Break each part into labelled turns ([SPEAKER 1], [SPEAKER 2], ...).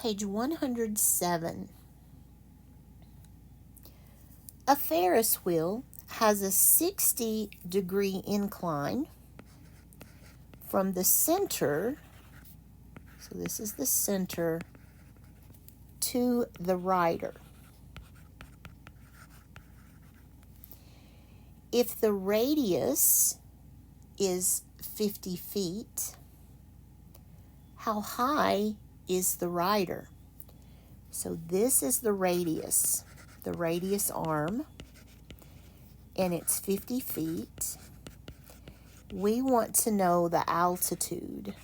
[SPEAKER 1] Page 107. A Ferris wheel has a 60-degree incline from the center, so this is the center, to the rider. If the radius is 50 feet, how high is the rider? So this is the radius arm, and it's 50 feet. We want to know the altitude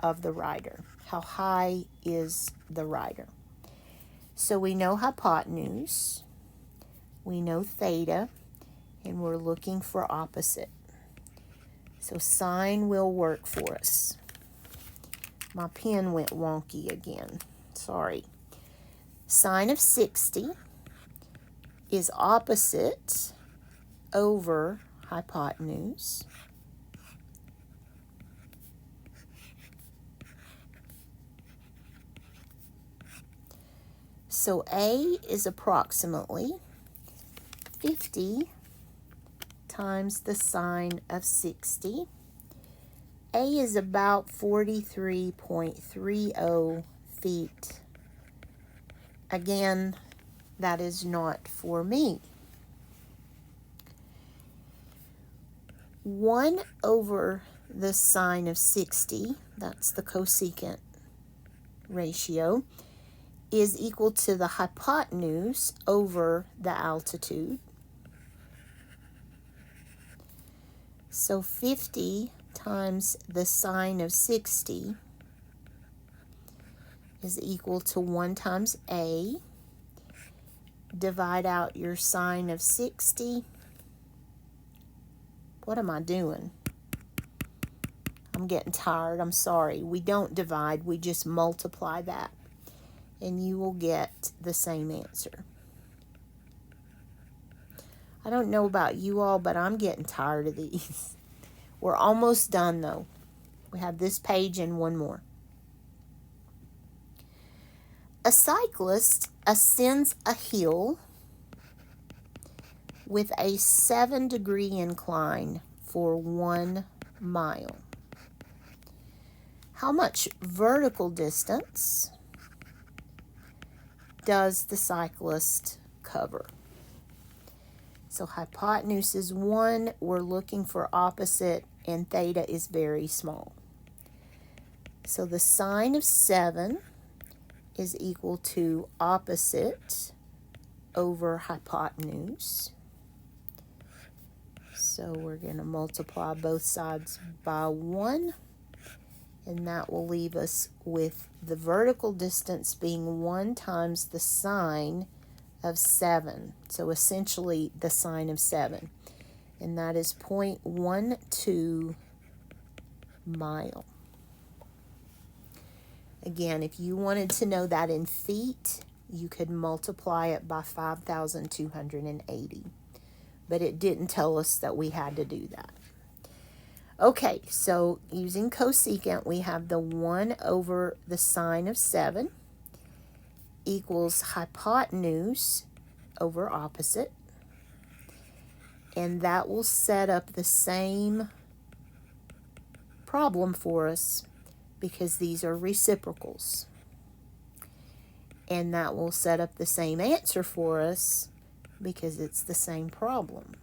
[SPEAKER 1] of the rider. How high is the rider? So we know hypotenuse, we know theta, and we're looking for opposite. So sine will work for us. My pen went wonky again. Sorry. Sine of 60 is opposite over hypotenuse. So A is approximately 50 times the sine of 60. A is about 43.30 feet. Again, that is not for me. 1 over the sine of 60, that's the cosecant ratio, is equal to the hypotenuse over the altitude. So 50 times the sine of 60 is equal to 1 times A. Divide out your sine of 60. What am I doing? I'm getting tired. I'm sorry. We don't divide. We just multiply that. And you will get the same answer. I don't know about you all, but I'm getting tired of these. We're almost done, though. We have this page and one more. A cyclist ascends a hill with a 7-degree incline for 1 mile. How much vertical distance does the cyclist cover? So hypotenuse is 1. We're looking for opposite, and theta is very small. So the sine of 7 is equal to opposite over hypotenuse. So we're going to multiply both sides by 1, and that will leave us with the vertical distance being 1 times the sine of 7. So essentially the sine of 7. And that is 0.12 mile. Again, if you wanted to know that in feet, you could multiply it by 5,280. But it didn't tell us that we had to do that. Okay, so using cosecant, we have the 1 over the sine of 7 equals hypotenuse over opposite. And that will set up the same problem for us because these are reciprocals. And that will set up the same answer for us because it's the same problem.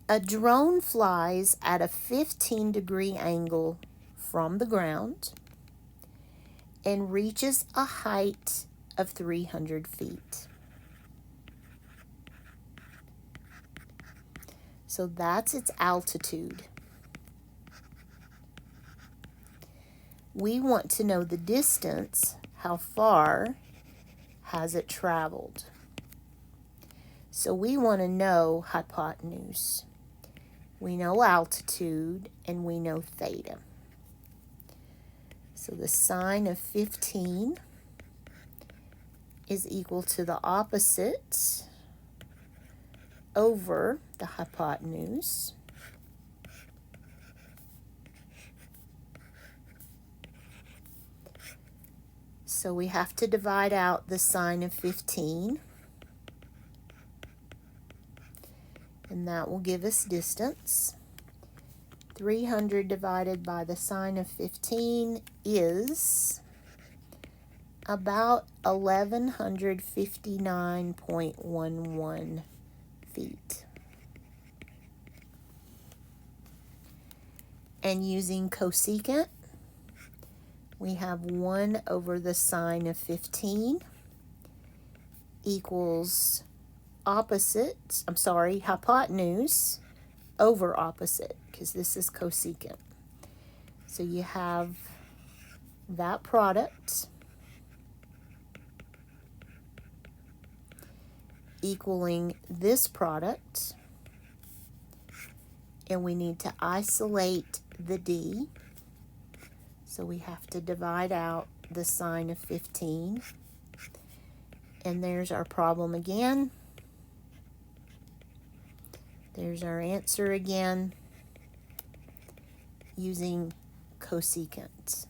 [SPEAKER 1] A drone flies at a 15-degree angle from the ground and reaches a height of 300 feet. So that's its altitude. We want to know the distance. How far has it traveled? So we want to know hypotenuse. We know altitude, and we know theta. So the sine of 15 is equal to the opposite over the hypotenuse. So we have to divide out the sine of 15. And that will give us distance. 300 divided by the sine of 15 is about 1159.11 feet. And using cosecant, we have 1 over the sine of 15 equals hypotenuse over opposite, because this is cosecant. So you have that product equaling this product, and we need to isolate the d. So we have to divide out the sine of 15. And there's our problem again. There's our answer again using cosecant.